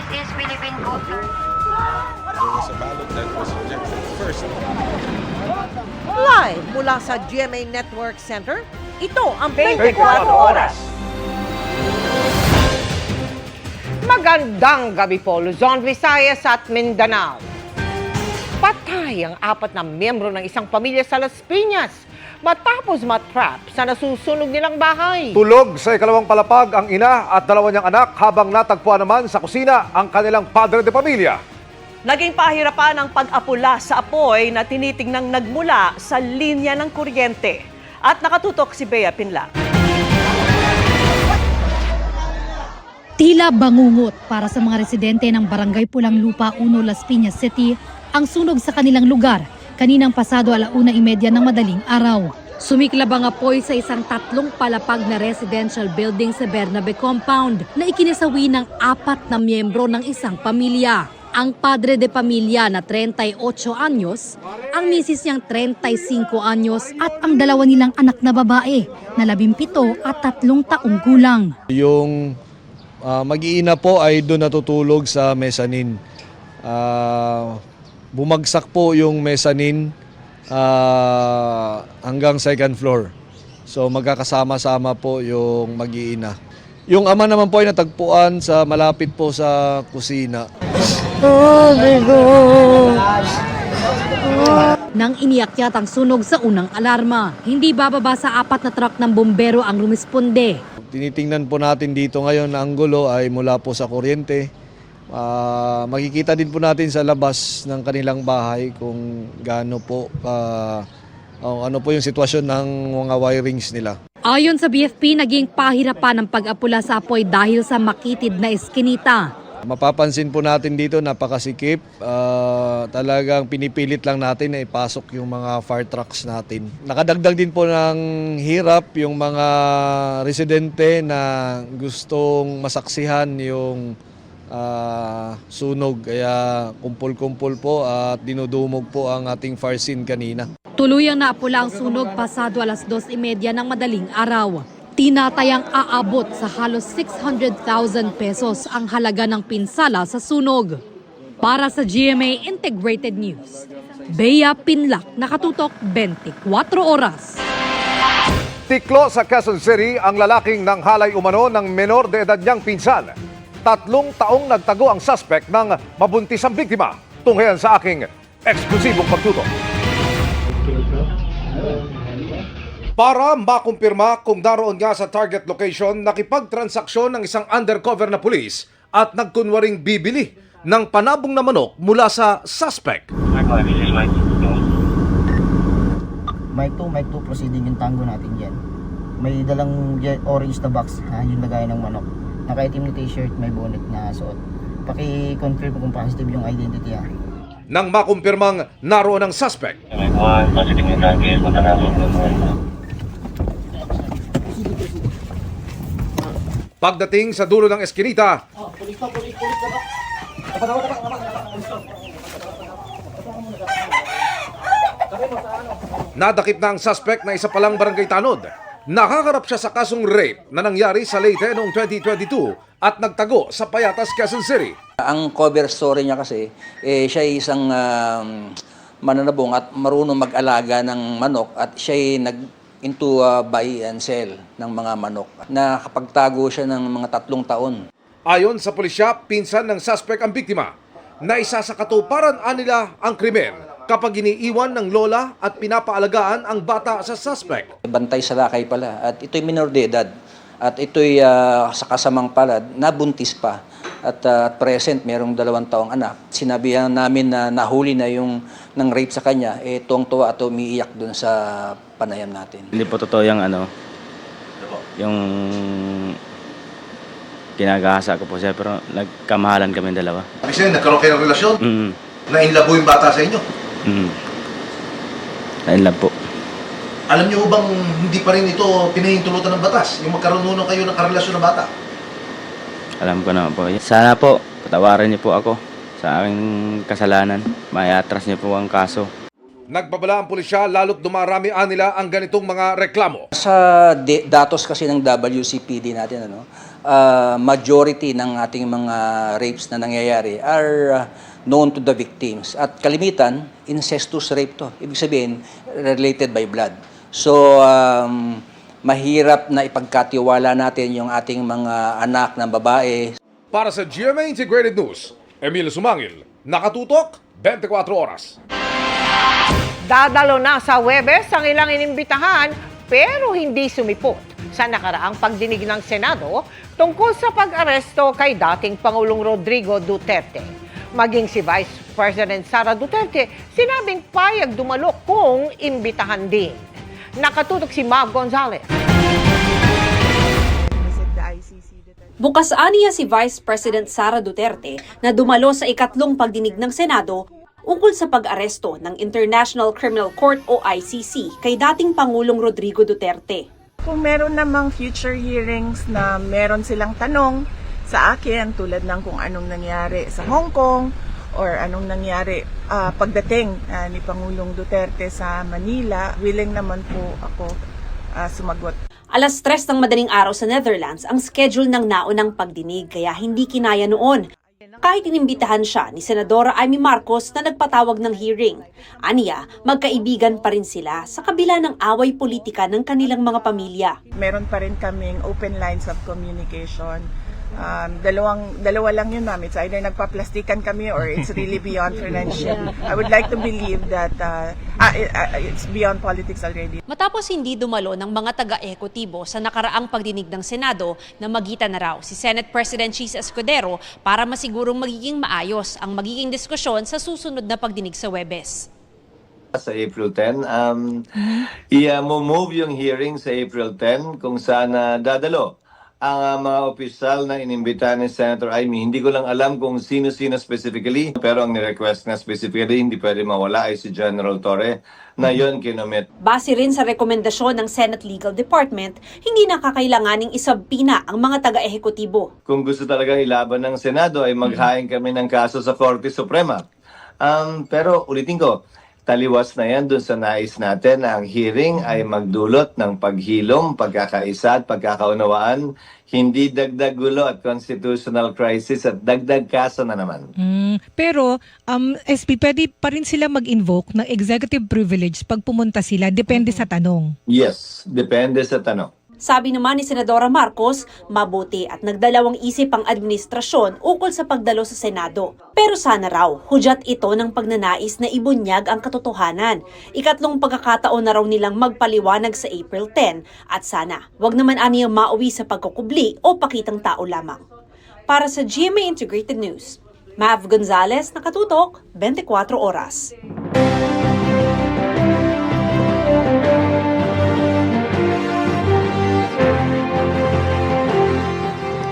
is Philippine culture. There was a ballot that was rejected first. Live mula sa GMA Network Center, ito ang 24 oras. Magandang gabi po, Luzon, Visayas at Mindanao. Patay ang 4 na miyembro ng isang pamilya sa Las Piñas matapos matrap sa nasusunog nilang bahay. Tulog sa ikalawang palapag ang ina at dalawa niyang anak habang natagpuan naman sa kusina ang kanilang padre de pamilya. Naging pahirapan ang pag-apula sa apoy na tinitingnang nagmula sa linya ng kuryente. At nakatutok si Bea Pinlac. Tila bangungot para sa mga residente ng Barangay Pulang Lupa 1, Las Piñas City ang sunog sa kanilang lugar kaninang pasado 1:30 ng madaling araw. Sumiklab ang apoy sa isang 3 palapag na residential building sa Bernabe Compound na ikinasawi ng 4 na miyembro ng isang pamilya. Ang padre de pamilya na 38 anyos, ang misis niyang 35 anyos at ang dalawa nilang anak na babae na 17 at 3 taong gulang. Yung mag-iina po ay doon natutulog sa mezzanine. Bumagsak po yung mezzanine hanggang 2nd floor. So magkakasama-sama po yung mag-iina. Yung ama naman po ay natagpuan sa malapit po sa kusina. Nang iniakyat ang sunog sa unang alarma, hindi bababa sa 4 na truck ng bombero ang rumisponde. Tinitingnan po natin dito ngayon na ang gulo ay mula po sa kuryente. Makikita din po natin sa labas ng kanilang bahay kung gaano po ano po yung sitwasyon ng mga wirings nila. Ayon sa BFP, naging pahirapan ang pag-apula sa apoy dahil sa makitid na eskinita. Mapapansin po natin dito napakasikip. Talagang pinipilit lang natin na ipasok yung mga fire trucks natin. Nakadagdag din po ng hirap yung mga residente na gustong masaksihan yung sunog. Kaya kumpul-kumpul po at dinudumog po ang ating fire scene kanina. Tuluyang naapula ang sunog pasado 2:30 ng madaling araw. Tinatayang aabot sa halos 600,000 pesos ang halaga ng pinsala sa sunog. Para sa GMA Integrated News, Bea Pinlac, nakatutok 24 oras. Tiklo sa Quezon City ang lalaking nanghalay umano ng menor de edad niyang pinsan. 3 taong nagtago ang suspect ng mabuntis ang biktima. Tunghayan sa aking eksklusibong pagtutok. Para makumpirma kung daroon nga sa target location, nakipagtransaksyon ng isang undercover na pulis at nagkunwaring bibili ng panabong na manok mula sa suspect. Mic 2, proceeding yung tango natin yan. May dalang orange na box, yung lagay ng manok. Naka-itim na t-shirt, may bonnet na suot. Paki-confirm kung positive yung identity. Nang makumpirmang naroon ang suspect, pagdating sa dulo ng eskinita, nadakip na ang suspect na isa palang barangay tanod. Nakakarap siya sa kasong rape na nangyari sa Leyte noong 2022 at nagtago sa Payatas, Quezon City. Ang cover story niya kasi, siya ay isang mananabong at marunong mag-alaga ng manok at siya ay into buy and sell ng mga manok. Nakapagtago siya ng mga 3 taon. Ayon sa pulisya, pinsan ng suspect ang biktima na isa sa katuparan nila ang krimen kapag iniiwan ng lola at pinapaalagaan ang bata sa suspect. Bantay sa lakay pala at ito'y minor de edad at ito'y sa kasamang palad nabuntis pa at present merong 2 taong anak. Sinabihan namin na nahuli na yung ng rape sa kanya, tuwang-tuwa at umiiyak dun sa panayam natin. Hindi po totoo yung ginagahasa ko po siya, pero nagkamahalan kami dalawa. Kasi nagkaroon kayo ng relasyon? Na-inlabo yung bata sa inyo? Na-inlove po. Alam niyo bang hindi pa rin ito pinahintulutan ng batas? Yung magkaroon kayo ng karelasyon ng bata? Alam ko naman po. Sana po, patawarin niyo po ako sa aking kasalanan. May atras niyo po ang kaso. Nagbabala ang pulisya lalo't dumarami nila ang ganitong mga reklamo. Sa datos kasi ng WCPD natin, majority ng ating mga rapes na nangyayari are known to the victims. At kalimitan, incestuous rape to. Ibig sabihin, related by blood. So, mahirap na ipagkatiwala natin yung ating mga anak na babae. Para sa GMA Integrated News, Emilio Sumangil, nakatutok 24 oras. Dadalo na sa Huwebes ang ilang inimbitahan pero hindi sumipot sa nakaraang pagdinig ng Senado tungkol sa pag-aresto kay dating Pangulong Rodrigo Duterte. Maging si Vice President Sara Duterte, sinabing payag dumalo kung imbitahan din. Nakatutok si Mav Gonzalez. Bukas aniya si Vice President Sara Duterte na dumalo sa ikatlong pagdinig ng Senado ukol sa pag-aresto ng International Criminal Court o ICC kay dating Pangulong Rodrigo Duterte. Kung meron namang future hearings na meron silang tanong sa akin tulad ng kung anong nangyari sa Hong Kong or anong nangyari pagdating ni Pangulong Duterte sa Manila, willing naman po ako sumagot. Alas 3 ng madaling araw sa Netherlands ang schedule ng naunang pagdinig kaya hindi kinaya noon. Kahit inimbitahan siya ni Senadora Amy Marcos na nagpatawag ng hearing. Aniya, magkaibigan pa rin sila sa kabila ng away politika ng kanilang mga pamilya. Meron pa rin kaming open lines of communication. Dalawa lang yun, ma'am. It's either nagpa-plastikan kami or it's really beyond friendship. I would like to believe that it's beyond politics already. Matapos hindi dumalo ng mga taga-ekotibo sa nakaraang pagdinig ng Senado na magitan na raw si Senate President Chis Escudero para masigurong magiging maayos ang magiging diskusyon sa susunod na pagdinig sa Huwebes. Sa April 10, i-move yung hearing sa April 10 kung saan dadalo ang mga opisyal na inimbitahan ni Senator Amy. Hindi ko lang alam kung sino-sino specifically, pero ang ni-request na specifically hindi pwede mawala ay si General Torre na yon kinomit. Base rin sa rekomendasyon ng Senate Legal Department, hindi nakakailanganing isabpina ang mga taga-ehekutibo. Kung gusto talagang ilaban ng Senado ay maghain kami ng kaso sa Korte Suprema. Pero ulitin ko, taliwas na yan dun sa nais natin na ang hearing ay magdulot ng paghilom, pagkakaisa at pagkakaunawaan, hindi dagdag gulo at constitutional crisis at dagdag kaso na naman. Pero SP, pwede pa rin sila mag-invoke ng executive privilege pag pumunta sila, depende sa tanong. Yes, depende sa tanong. Sabi naman ni Senadora Marcos, mabuti at nagdalawang isip ang administrasyon ukol sa pagdalo sa Senado. Pero sana raw, hudyat ito ng pagnanais na ibunyag ang katotohanan. Ikatlong pagkakataon na raw nilang magpaliwanag sa April 10 at sana wag naman aniyang mauwi sa pagkukubli o pakitang tao lamang. Para sa GMA Integrated News, Mav Gonzalez, nakatutok, 24 oras.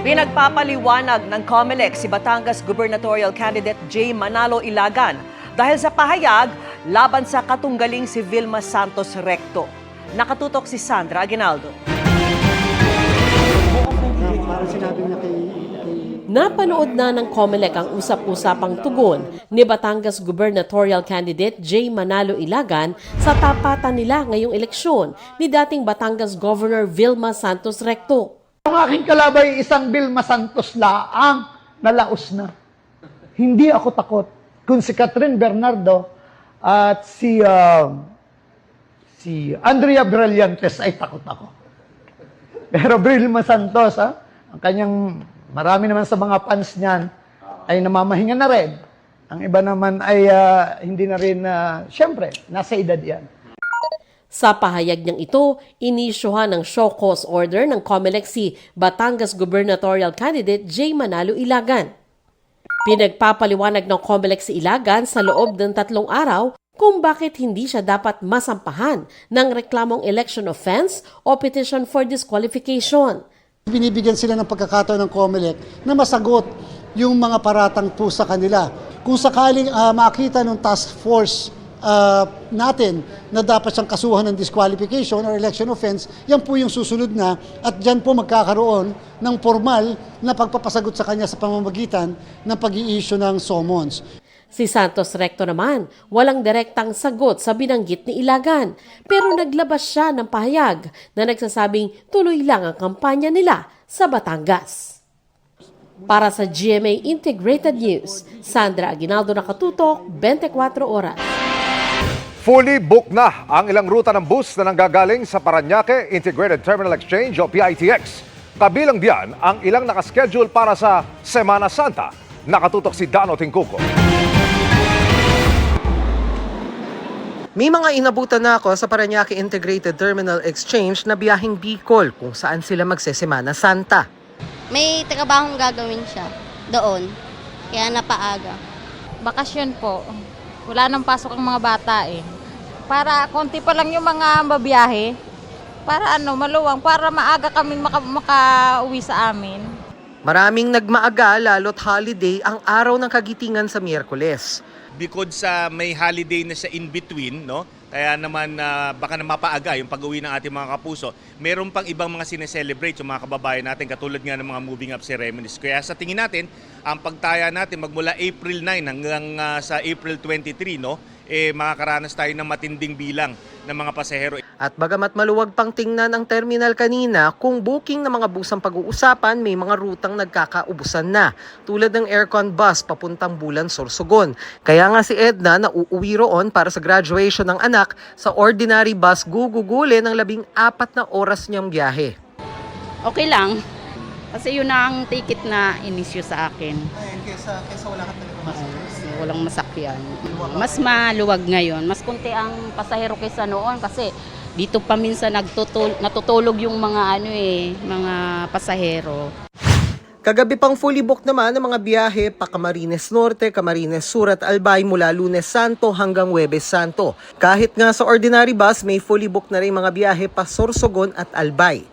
Pinagpapaliwanag ng COMELEC si Batangas gubernatorial candidate J. Manalo Ilagan dahil sa pahayag laban sa katunggaling si Vilma Santos Recto. Nakatutok si Sandra Aguinaldo. Napanood na ng COMELEC ang usap-usapang tugon ni Batangas gubernatorial candidate J. Manalo Ilagan sa tapatan nila ngayong eleksyon ni dating Batangas Governor Vilma Santos Recto. Ang aking kalabay isang Vilma Santos laang nalaos na. Hindi ako takot. Kung si Catherine Bernardo at si Andrea Brillantes ay takot ako. Pero Vilma Santos, ang kanyang marami naman sa mga fans niyan ay namamahinga na rin. Ang iba naman ay hindi na rin, siyempre, nasa edad yan. Sa pahayag niyang ito, inisyuhan ng show cause order ng COMELEC si Batangas gubernatorial candidate J. Manalo Ilagan. Pinagpapaliwanag ng COMELEC si Ilagan sa loob ng 3 araw kung bakit hindi siya dapat masampahan ng reklamong election offense o petition for disqualification. Binibigyan sila ng pagkakataon ng COMELEC na masagot yung mga paratang po sa kanila. Kung sakaling makita ng task force natin na dapat siyang kasuhan ng disqualification or election offense, yan po yung susunod na at dyan po magkakaroon ng formal na pagpapasagot sa kanya sa pamamagitan ng pag-i-issue ng summons. Si Santos Recto naman, walang direktang sagot sa binanggit ni Ilagan, pero naglabas siya ng pahayag na nagsasabing tuloy lang ang kampanya nila sa Batangas. Para sa GMA Integrated News, Sandra Aguinaldo, nakatutok, 24 oras. Fully booked na ang ilang ruta ng bus na nanggagaling sa Parañaque Integrated Terminal Exchange o PITX. Kabilang diyan ang ilang nakaschedule para sa Semana Santa. Nakatutok si Dano Tingkuko. May mga inabutan na ako sa Parañaque Integrated Terminal Exchange na biyaheng Bicol kung saan sila magsesemana Santa. May trabahong gagawin siya doon, kaya napaaga. Bakasyon po. Wala nang pasok ang mga bata eh. Para konti pa lang yung mga babiyahe. Para maluwang, para maaga kaming makauwi sa amin. Maraming nagmaaga lalo't holiday ang araw ng Kagitingan sa Miyerkules. Bukod sa may holiday na sa in-between, no? Kaya naman baka na mapaaga yung pag-uwi ng ating mga kapuso. Meron pang ibang mga sineselebrate yung mga kababayan natin katulad nga ng mga moving up ceremonies. Kaya sa tingin natin, ang pagtaya natin magmula April 9 hanggang sa April 23, no? Makakaranas tayo ng matinding bilang ng mga pasahero. At bagamat maluwag pang tingnan ang terminal kanina, kung booking ng mga busang pag-uusapan, may mga rutang nagkakaubusan na. Tulad ng aircon bus papuntang Bulan, Sorsogon. Kaya nga si Edna na uuwi roon para sa graduation ng anak sa ordinary bus gugugulin ng 14 na oras niyang biyahe. Okay lang. Kasi yun na ang ticket na inisyu sa akin. Kesa wala ka talaga Walang masakyan. Mas maluwag ngayon. Mas kunti ang pasahero kaysa noon kasi dito pa minsan natutulog yung mga mga pasahero. Kagabi pang fully booked naman ang mga biyahe pa Camarines Norte, Camarines Sur at Albay mula Lunes Santo hanggang Huwebes Santo. Kahit nga sa ordinary bus, may fully booked na rin mga biyahe pa Sorsogon at Albay.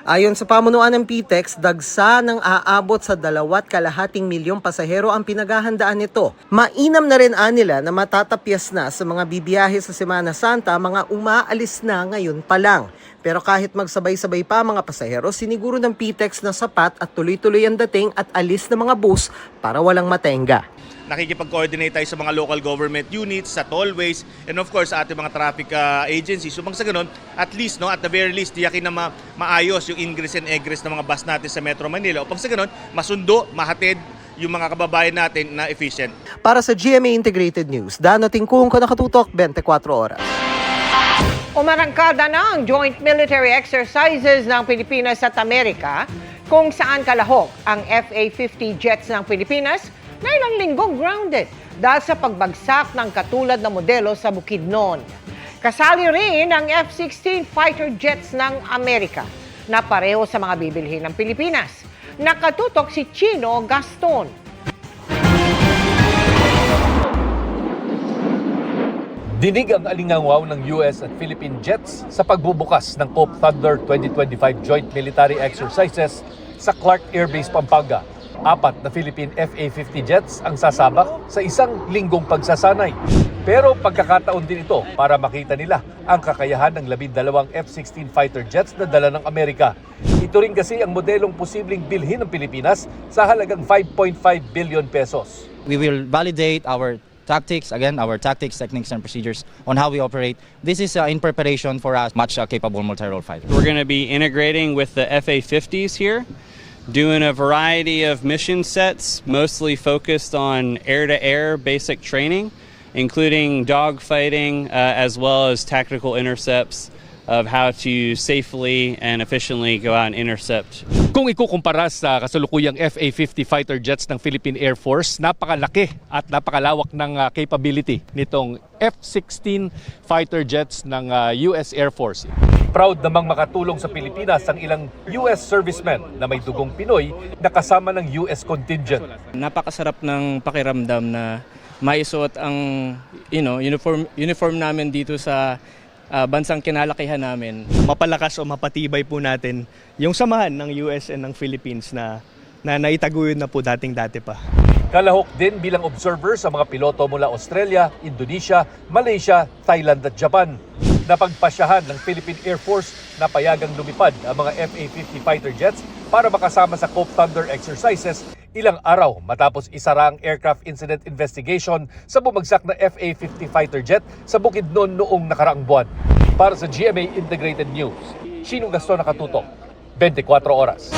Ayon sa pamunuan ng PTEX, dagsa ng aabot sa 2.2 milyong pasahero ang pinaghahandaan nito. Mainam na rin nila na matatapyas na sa mga bibiyahe sa Semana Santa, mga umaalis na ngayon pa lang. Pero kahit magsabay-sabay pa mga pasahero, siniguro ng PTEX na sapat at tuloy-tuloy ang dating at alis ng mga bus para walang matenga. Nakikipag-coordinate tayo sa mga local government units, sa tollways, and of course sa ating mga traffic agencies. So sa ganun, at least, no, at the very least, tiyakin na maayos yung ingress and egress ng mga bus natin sa Metro Manila. O sa ganun, masundo, mahatid yung mga kababayan natin na efficient. Para sa GMA Integrated News, Dano Tingkuko, nakatutok, 24 oras. Umarangkada na ang joint military exercises ng Pilipinas at Amerika kung saan kalahok ang FA-50 jets ng Pilipinas na ilang linggong grounded dahil sa pagbagsak ng katulad na modelo sa Bukidnon. Kasali rin ang F-16 fighter jets ng Amerika na pareho sa mga bibilhin ng Pilipinas. Nakatutok si Chino Gaston. Dinig ang alingangaw ng US at Philippine jets sa pagbubukas ng Cope Thunder 2025 Joint Military Exercises sa Clark Air Base, Pampanga. 4 na Philippine FA-50 jets ang sasabak sa isang linggong pagsasanay. Pero pagkakataon din ito para makita nila ang kakayahan ng 12 F-16 fighter jets na dala ng Amerika. Ito rin kasi ang modelong posibleng bilhin ng Pilipinas sa halagang 5.5 billion pesos. We will validate our tactics, our tactics, techniques, and procedures on how we operate. This is in preparation for a much capable multi-role fighter. We're going to be integrating with the FA-50s here, doing a variety of mission sets, mostly focused on air-to-air basic training, including dogfighting as well as tactical intercepts of how to safely and efficiently go out and intercept. Kung ikukumpara sa kasalukuyang FA-50 fighter jets ng Philippine Air Force, napakalaki at napakalawak ng capability nitong F-16 fighter jets ng US Air Force. Proud namang makatulong sa Pilipinas ang ilang US servicemen na may dugong Pinoy na kasama ng US contingent. Napakasarap ng pakiramdam na maisuot ang uniform namin dito sa bansang kinalakihan namin. Mapalakas o mapatibay po natin yung samahan ng US and ng Philippines na naitaguyod na po dati pa. Kalahok din bilang observer sa mga piloto mula Australia, Indonesia, Malaysia, Thailand at Japan. Napagpasyahan ng Philippine Air Force na payagang lumipad ang mga FA-50 fighter jets para makasama sa Cope Thunder exercises Ilang araw matapos isara ang aircraft incident investigation sa bumagsak na FA-50 fighter jet sa Bukidnon noong nakaraang buwan. Para sa GMA Integrated News, Shinong Gaston, nakatutok, 24 oras.